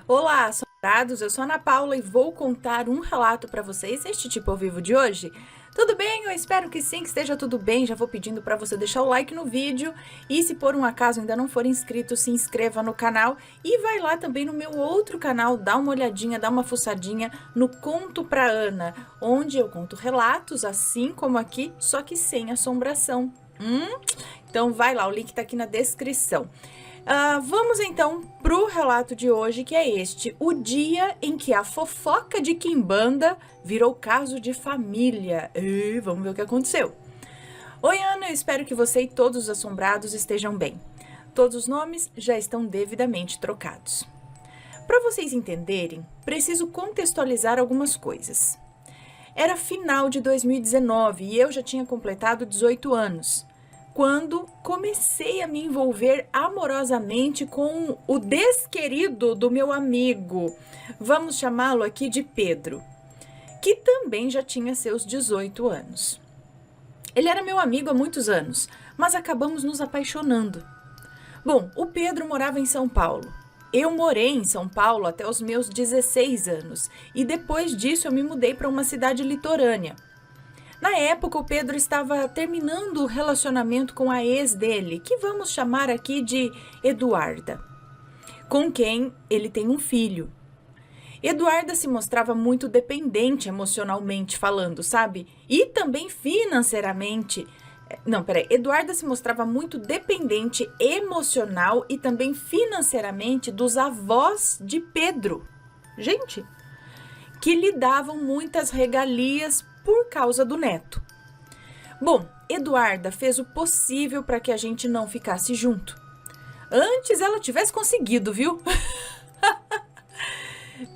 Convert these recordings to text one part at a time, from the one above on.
Olá, assombrados! Eu sou a Ana Paula e vou contar um relato para vocês, este tipo ao vivo de hoje. Tudo bem? Eu espero que sim, que esteja tudo bem. Já vou pedindo para você deixar o like no vídeo e se por um acaso ainda não for inscrito, se inscreva no canal e vai lá também no meu outro canal, dá uma olhadinha, dá uma fuçadinha no Conto pra Ana, onde eu conto relatos assim como aqui, só que sem assombração. Então vai lá, o link tá aqui na descrição. Vamos então pro relato de hoje, que é este: o dia em que a fofoca de Quimbanda virou caso de família. Vamos ver o que aconteceu. Oi, Ana, eu espero que você e todos os assombrados estejam bem. Todos os nomes já estão devidamente trocados. Para vocês entenderem, preciso contextualizar algumas coisas. Era final de 2019 e eu já tinha completado 18 anos. Quando comecei a me envolver amorosamente com o desquerido do meu amigo, vamos chamá-lo aqui de Pedro, que também já tinha seus 18 anos. Ele era meu amigo há muitos anos, mas acabamos nos apaixonando. Bom, o Pedro morava em São Paulo. Eu morei em São Paulo até os meus 16 anos e depois disso eu me mudei para uma cidade litorânea. Na época, o Pedro estava terminando o relacionamento com a ex dele, que vamos chamar aqui de Eduarda, com quem ele tem um filho. Eduarda se mostrava muito dependente emocionalmente falando, sabe? E também financeiramente. Eduarda se mostrava muito dependente emocional e também financeiramente dos avós de Pedro. Gente, que lhe davam muitas regalias por causa do neto. Bom, Eduarda fez o possível para que a gente não ficasse junto. Antes ela tivesse conseguido, viu?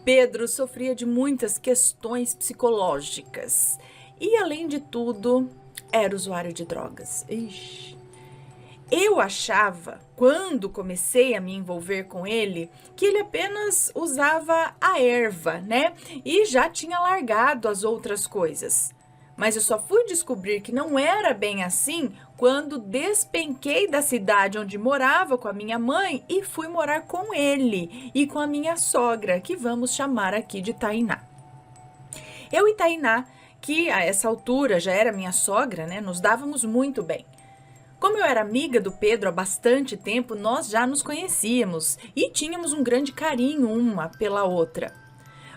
Pedro sofria de muitas questões psicológicas e, além de tudo, era usuário de drogas. Ixi. Eu achava, quando comecei a me envolver com ele, que ele apenas usava a erva, né? E já tinha largado as outras coisas. Mas eu só fui descobrir que não era bem assim quando despenquei da cidade onde morava com a minha mãe e fui morar com ele e com a minha sogra, que vamos chamar aqui de Tainá. Eu e Tainá, que a essa altura já era minha sogra, né? Nos dávamos muito bem. Como eu era amiga do Pedro há bastante tempo, nós já nos conhecíamos e tínhamos um grande carinho uma pela outra.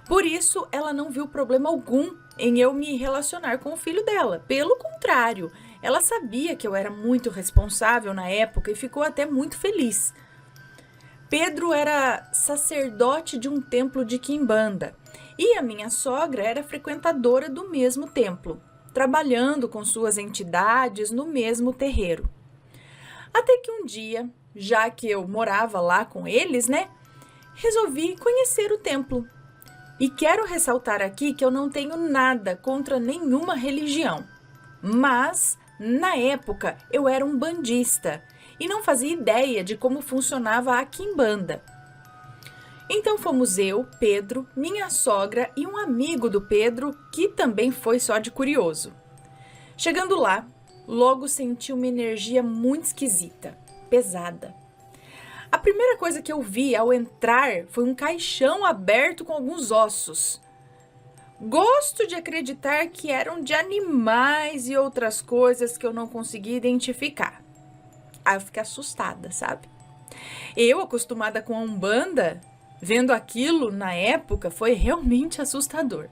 Por isso, ela não viu problema algum em eu me relacionar com o filho dela. Pelo contrário, ela sabia que eu era muito responsável na época e ficou até muito feliz. Pedro era sacerdote de um templo de Quimbanda e a minha sogra era frequentadora do mesmo templo, trabalhando com suas entidades no mesmo terreiro. Até que um dia, já que eu morava lá com eles, né, resolvi conhecer o templo. E quero ressaltar aqui que eu não tenho nada contra nenhuma religião, mas na época eu era um bandista e não fazia ideia de como funcionava a quimbanda. Então fomos eu, Pedro, minha sogra e um amigo do Pedro, que também foi só de curioso. Chegando lá, logo senti uma energia muito esquisita, pesada. A primeira coisa que eu vi ao entrar foi um caixão aberto com alguns ossos. Gosto de acreditar que eram de animais e outras coisas que eu não consegui identificar. Aí eu fiquei assustada, sabe? Eu, acostumada com a Umbanda, vendo aquilo na época foi realmente assustador.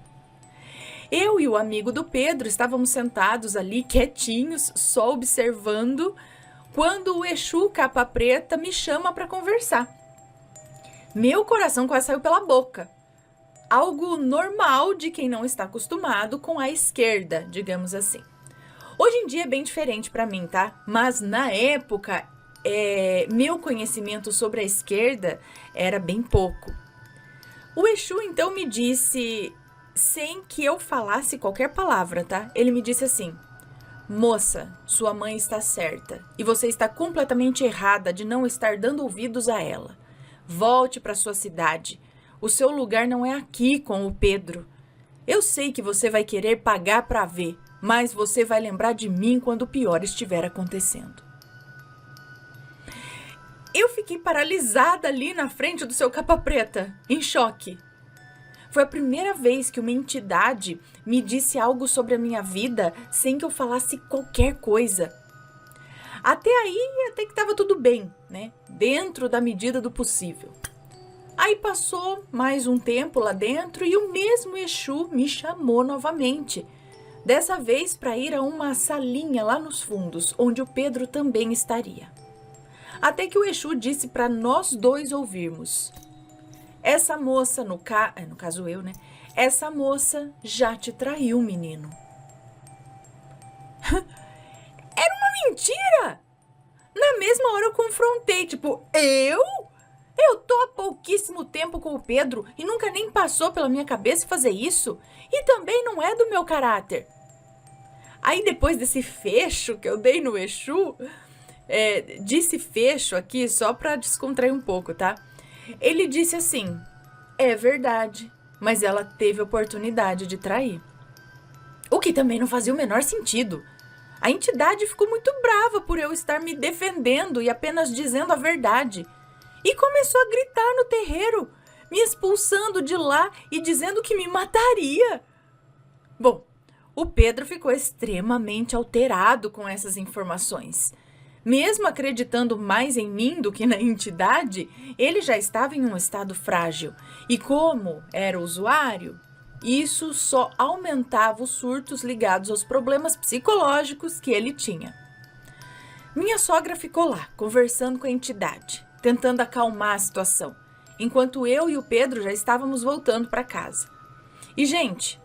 Eu e o amigo do Pedro estávamos sentados ali quietinhos, só observando, quando o Exu Capa Preta me chama para conversar. Meu coração quase saiu pela boca. Algo normal de quem não está acostumado com a esquerda, digamos assim. Hoje em dia é bem diferente para mim, tá? Mas na época, meu conhecimento sobre a esquerda era bem pouco. O Exu então me disse, sem que eu falasse qualquer palavra, tá? Ele me disse assim: moça, sua mãe está certa e você está completamente errada de não estar dando ouvidos a ela. Volte para sua cidade. O seu lugar não é aqui com o Pedro. Eu sei que você vai querer pagar para ver, mas você vai lembrar de mim quando o pior estiver acontecendo. Eu fiquei paralisada ali na frente do seu capa preta, em choque. Foi a primeira vez que uma entidade me disse algo sobre a minha vida sem que eu falasse qualquer coisa. Até aí, até que estava tudo bem, né? Dentro da medida do possível. Aí passou mais um tempo lá dentro e o mesmo Exu me chamou novamente. Dessa vez para ir a uma salinha lá nos fundos, onde o Pedro também estaria. Até que o Exu disse para nós dois ouvirmos. Essa moça, no caso eu, né? Essa moça já te traiu, menino. Era uma mentira! Na mesma hora eu confrontei, tipo, eu? Eu tô há pouquíssimo tempo com o Pedro e nunca nem passou pela minha cabeça fazer isso. E também não é do meu caráter. Aí depois desse fecho que eu dei no Exu, disse fecho aqui só pra descontrair um pouco, tá? Ele disse assim, é verdade, mas ela teve oportunidade de trair. O que também não fazia o menor sentido. A entidade ficou muito brava por eu estar me defendendo e apenas dizendo a verdade. E começou a gritar no terreiro, me expulsando de lá e dizendo que me mataria. Bom, o Pedro ficou extremamente alterado com essas informações. Mesmo acreditando mais em mim do que na entidade, ele já estava em um estado frágil. E como era usuário, isso só aumentava os surtos ligados aos problemas psicológicos que ele tinha. Minha sogra ficou lá, conversando com a entidade, tentando acalmar a situação, enquanto eu e o Pedro já estávamos voltando para casa. E, gente,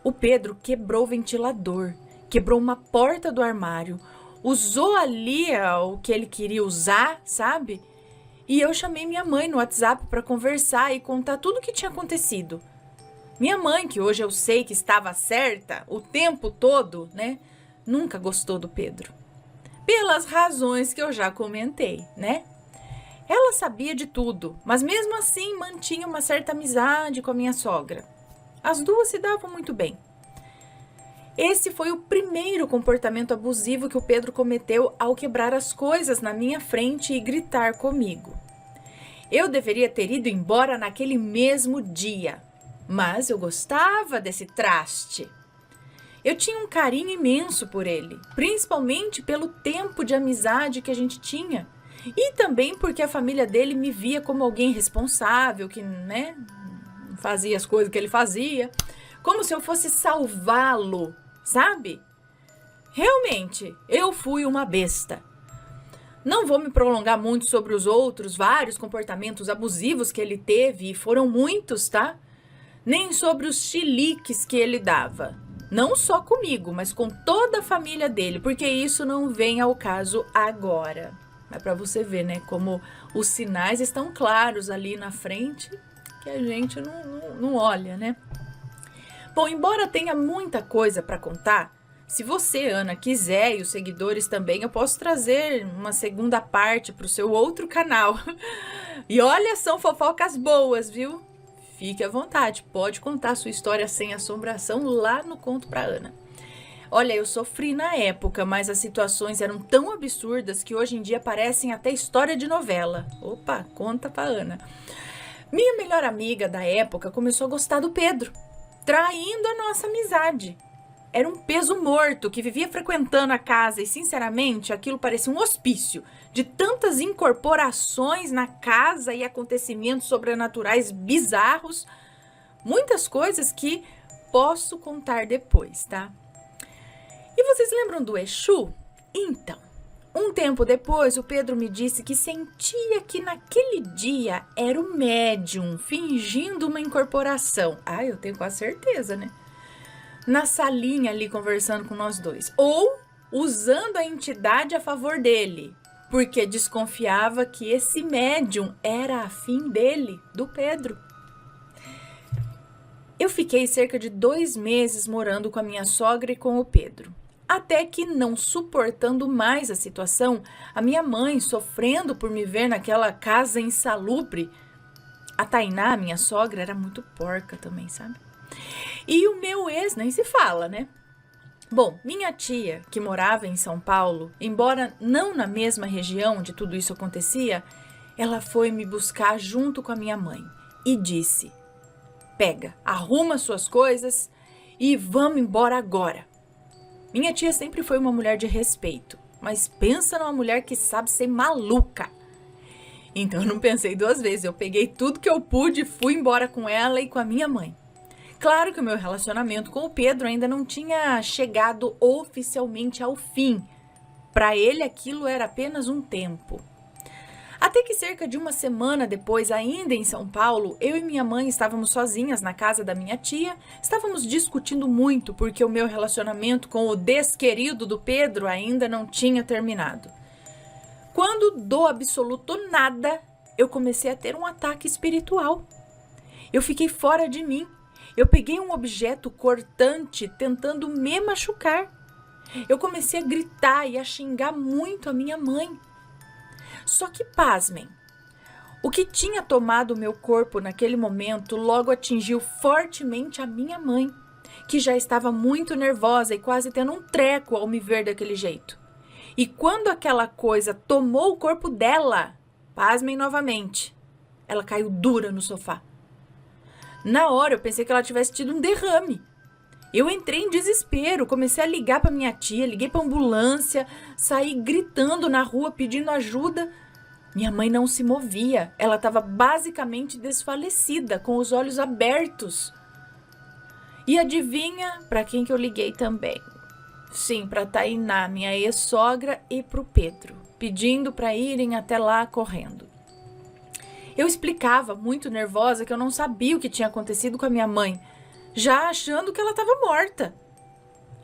o Pedro quebrou o ventilador, quebrou uma porta do armário, usou ali o que ele queria usar, sabe? E eu chamei minha mãe no WhatsApp para conversar e contar tudo o que tinha acontecido. Minha mãe, que hoje eu sei que estava certa o tempo todo, né? Nunca gostou do Pedro. Pelas razões que eu já comentei, né? Ela sabia de tudo, mas mesmo assim mantinha uma certa amizade com a minha sogra. As duas se davam muito bem. Esse foi o primeiro comportamento abusivo que o Pedro cometeu ao quebrar as coisas na minha frente e gritar comigo. Eu deveria ter ido embora naquele mesmo dia, mas eu gostava desse traste. Eu tinha um carinho imenso por ele, principalmente pelo tempo de amizade que a gente tinha. E também porque a família dele me via como alguém responsável, que, né, fazia as coisas que ele fazia, como se eu fosse salvá-lo, sabe? Realmente, eu fui uma besta. Não vou me prolongar muito sobre os outros vários comportamentos abusivos que ele teve, e foram muitos, tá? Nem sobre os chiliques que ele dava. Não só comigo, mas com toda a família dele, porque isso não vem ao caso agora. É para você ver, né, como os sinais estão claros ali na frente, que a gente não olha, né? Bom, embora tenha muita coisa para contar, se você, Ana, quiser, e os seguidores também, eu posso trazer uma segunda parte para o seu outro canal. E olha, são fofocas boas, viu? Fique à vontade, pode contar sua história sem assombração lá no Conto pra Ana. Olha, eu sofri na época, mas as situações eram tão absurdas que hoje em dia parecem até história de novela. Opa, conta pra Ana. Minha melhor amiga da época começou a gostar do Pedro, traindo a nossa amizade. Era um peso morto que vivia frequentando a casa e, sinceramente, aquilo parecia um hospício de tantas incorporações na casa e acontecimentos sobrenaturais bizarros. Muitas coisas que posso contar depois, tá? E vocês lembram do Exu? Então, um tempo depois, o Pedro me disse que sentia que naquele dia era o médium fingindo uma incorporação. Ah, eu tenho quase certeza, né? Na salinha ali conversando com nós dois. Ou usando a entidade a favor dele, porque desconfiava que esse médium era afim dele, do Pedro. Eu fiquei cerca de 2 meses morando com a minha sogra e com o Pedro. Até que, não suportando mais a situação, a minha mãe, sofrendo por me ver naquela casa insalubre. A Tainá, minha sogra, era muito porca também, sabe? E o meu ex, nem se fala, né? Bom, minha tia, que morava em São Paulo, embora não na mesma região onde tudo isso acontecia, ela foi me buscar junto com a minha mãe e disse: pega, arruma suas coisas e vamos embora agora. Minha tia sempre foi uma mulher de respeito, mas pensa numa mulher que sabe ser maluca. Então eu não pensei duas vezes, eu peguei tudo que eu pude e fui embora com ela e com a minha mãe. Claro que o meu relacionamento com o Pedro ainda não tinha chegado oficialmente ao fim. Para ele aquilo era apenas um tempo. Até que cerca de uma semana depois, ainda em São Paulo, eu e minha mãe estávamos sozinhas na casa da minha tia, estávamos discutindo muito porque o meu relacionamento com o desquerido do Pedro ainda não tinha terminado. Quando do absoluto nada, eu comecei a ter um ataque espiritual. Eu fiquei fora de mim. Eu peguei um objeto cortante tentando me machucar. Eu comecei a gritar e a xingar muito a minha mãe. Só que, pasmem, o que tinha tomado o meu corpo naquele momento logo atingiu fortemente a minha mãe, que já estava muito nervosa e quase tendo um treco ao me ver daquele jeito. E quando aquela coisa tomou o corpo dela, pasmem novamente, ela caiu dura no sofá. Na hora eu pensei que ela tivesse tido um derrame. Eu entrei em desespero, comecei a ligar para minha tia, liguei para a ambulância, saí gritando na rua pedindo ajuda. Minha mãe não se movia, ela estava basicamente desfalecida, com os olhos abertos. E adivinha para quem que eu liguei também? Sim, para Tainá, minha ex-sogra, e para o Pedro, pedindo para irem até lá correndo. Eu explicava, muito nervosa, que eu não sabia o que tinha acontecido com a minha mãe, já achando que ela estava morta.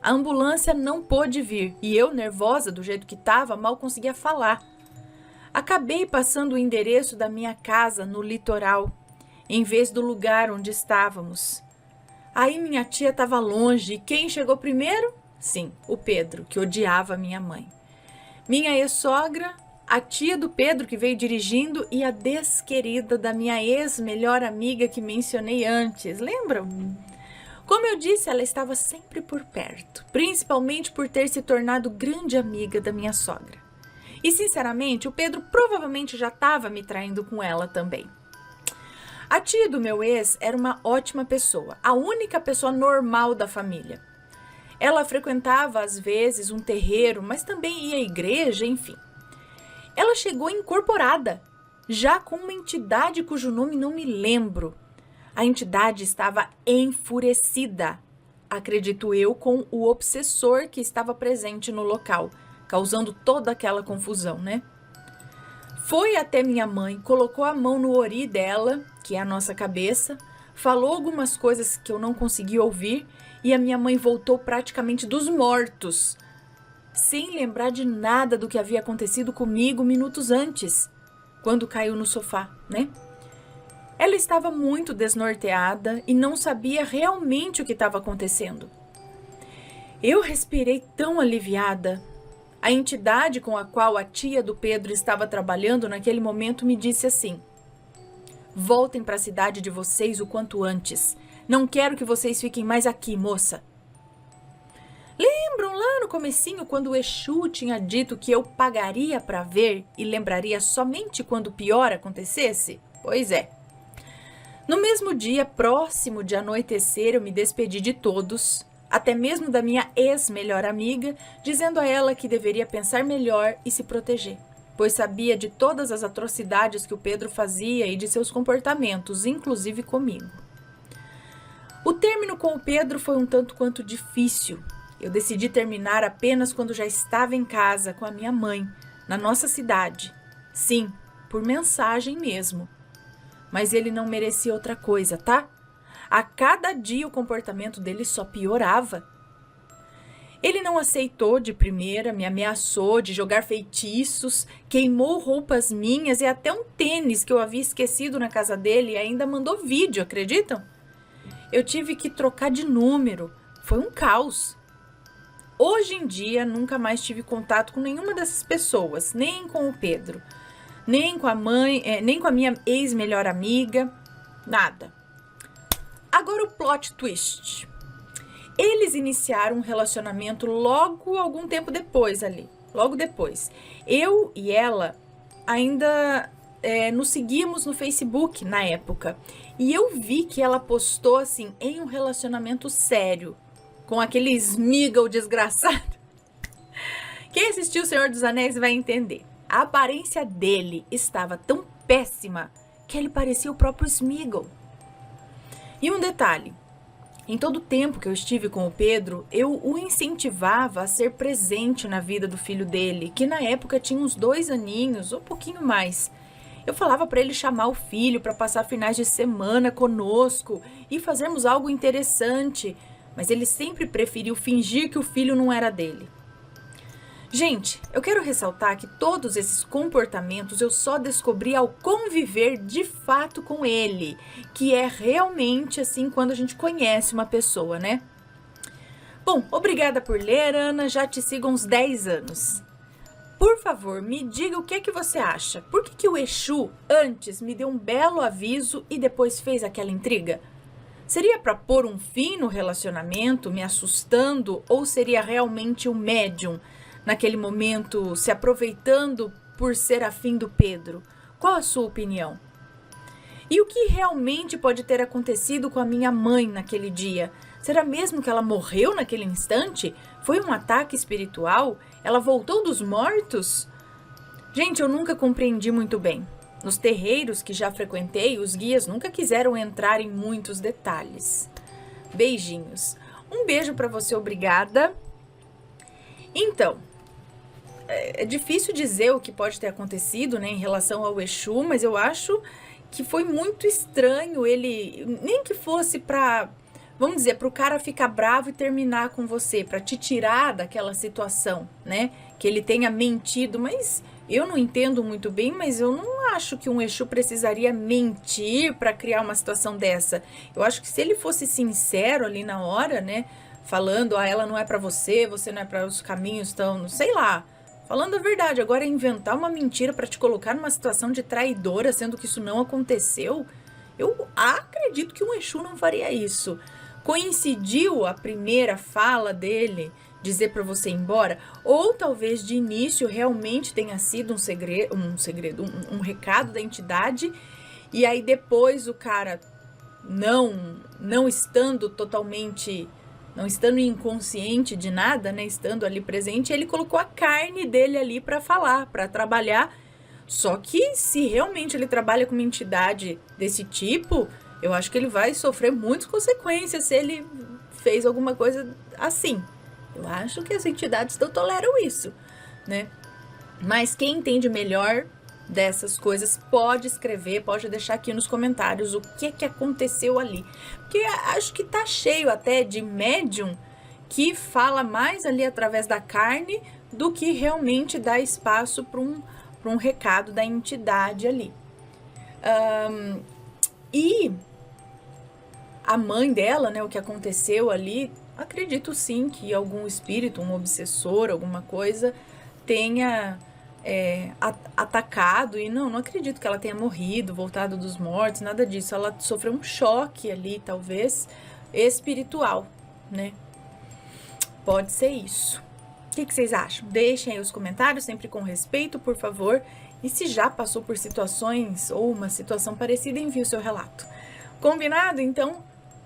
A ambulância não pôde vir e eu, nervosa do jeito que estava, mal conseguia falar. Acabei passando o endereço da minha casa no litoral, em vez do lugar onde estávamos. Aí minha tia estava longe e quem chegou primeiro? Sim, o Pedro, que odiava minha mãe. Minha ex-sogra, a tia do Pedro que veio dirigindo e a desquerida da minha ex-melhor amiga que mencionei antes, lembram? Como eu disse, ela estava sempre por perto, principalmente por ter se tornado grande amiga da minha sogra. E sinceramente, o Pedro provavelmente já estava me traindo com ela também. A tia do meu ex era uma ótima pessoa, a única pessoa normal da família. Ela frequentava às vezes um terreiro, mas também ia à igreja, enfim. Ela chegou incorporada, já com uma entidade cujo nome não me lembro. A entidade estava enfurecida, acredito eu, com o obsessor que estava presente no local, causando toda aquela confusão, né? Foi até minha mãe, colocou a mão no ori dela, que é a nossa cabeça, falou algumas coisas que eu não consegui ouvir e a minha mãe voltou praticamente dos mortos, sem lembrar de nada do que havia acontecido comigo minutos antes, quando caiu no sofá, né? Ela estava muito desnorteada e não sabia realmente o que estava acontecendo. Eu respirei tão aliviada. A entidade com a qual a tia do Pedro estava trabalhando naquele momento me disse assim: voltem para a cidade de vocês o quanto antes. Não quero que vocês fiquem mais aqui, moça. Lembram lá no comecinho quando o Exu tinha dito que eu pagaria para ver e lembraria somente quando o pior acontecesse? Pois é. No mesmo dia, próximo de anoitecer, eu me despedi de todos, até mesmo da minha ex-melhor amiga, dizendo a ela que deveria pensar melhor e se proteger, pois sabia de todas as atrocidades que o Pedro fazia e de seus comportamentos, inclusive comigo. O término com o Pedro foi um tanto quanto difícil. Eu decidi terminar apenas quando já estava em casa com a minha mãe, na nossa cidade. Sim, por mensagem mesmo. Mas ele não merecia outra coisa, tá? A cada dia o comportamento dele só piorava. Ele não aceitou de primeira, me ameaçou de jogar feitiços, queimou roupas minhas e até um tênis que eu havia esquecido na casa dele e ainda mandou vídeo, acreditam? Eu tive que trocar de número. Foi um caos. Hoje em dia, nunca mais tive contato com nenhuma dessas pessoas, nem com o Pedro, nem com a mãe, nem com a minha ex-melhor amiga, nada. Agora o plot twist. Eles iniciaram um relacionamento logo algum tempo depois ali, logo depois. Eu e ela ainda nos seguimos no Facebook na época. E eu vi que ela postou assim, em um relacionamento sério, com aquele Sméagol desgraçado. Quem assistiu O Senhor dos Anéis vai entender. A aparência dele estava tão péssima que ele parecia o próprio Sméagol. E um detalhe, em todo o tempo que eu estive com o Pedro, eu o incentivava a ser presente na vida do filho dele, que na época tinha uns 2 aninhos, ou um pouquinho mais. Eu falava para ele chamar o filho para passar finais de semana conosco e fazermos algo interessante, mas ele sempre preferiu fingir que o filho não era dele. Gente, eu quero ressaltar que todos esses comportamentos eu só descobri ao conviver de fato com ele, que é realmente assim quando a gente conhece uma pessoa, né? Bom, obrigada por ler, Ana, já te sigo há uns 10 anos. Por favor, me diga o que é que você acha. Por que o Exu antes me deu um belo aviso e depois fez aquela intriga? Seria para pôr um fim no relacionamento, me assustando, ou seria realmente o médium naquele momento, se aproveitando por ser afim do Pedro? Qual a sua opinião? E o que realmente pode ter acontecido com a minha mãe naquele dia? Será mesmo que ela morreu naquele instante? Foi um ataque espiritual? Ela voltou dos mortos? Gente, eu nunca compreendi muito bem. Nos terreiros que já frequentei, os guias nunca quiseram entrar em muitos detalhes. Beijinhos. Um beijo para você, obrigada. Então, é difícil dizer o que pode ter acontecido, né, em relação ao Exu, mas eu acho que foi muito estranho ele, nem que fosse para, vamos dizer, para o cara ficar bravo e terminar com você, para te tirar daquela situação, né, que ele tenha mentido, mas eu não entendo muito bem, mas eu não acho que um Exu precisaria mentir para criar uma situação dessa. Eu acho que se ele fosse sincero ali na hora, né, falando, ela não é para você, você não é para os caminhos, então, sei lá, falando a verdade. Agora, inventar uma mentira para te colocar numa situação de traidora, sendo que isso não aconteceu, eu acredito que um Exu não faria isso. Coincidiu a primeira fala dele dizer para você ir embora? Ou talvez de início realmente tenha sido um recado da entidade, e aí depois o cara, não estando totalmente, não estando inconsciente de nada, né, estando ali presente, ele colocou a carne dele ali para falar, para trabalhar. Só que se realmente ele trabalha com uma entidade desse tipo, eu acho que ele vai sofrer muitas consequências se ele fez alguma coisa assim. Eu acho que as entidades não toleram isso, né? Mas quem entende melhor dessas coisas pode escrever, pode deixar aqui nos comentários o que aconteceu ali. Porque acho que tá cheio até de médium que fala mais ali através da carne do que realmente dá espaço para um recado da entidade ali. E a mãe dela, né, o que aconteceu ali, acredito sim que algum espírito, um obsessor, alguma coisa, tenha atacado. E não acredito que ela tenha morrido, voltado dos mortos, nada disso. Ela sofreu um choque ali, talvez, espiritual, né? Pode ser isso. O que vocês acham? Deixem aí os comentários, sempre com respeito, por favor. E se já passou por situações ou uma situação parecida, envie o seu relato. Combinado? Então,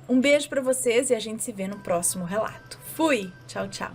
um beijo para vocês e a gente se vê no próximo relato. Fui! Tchau, tchau!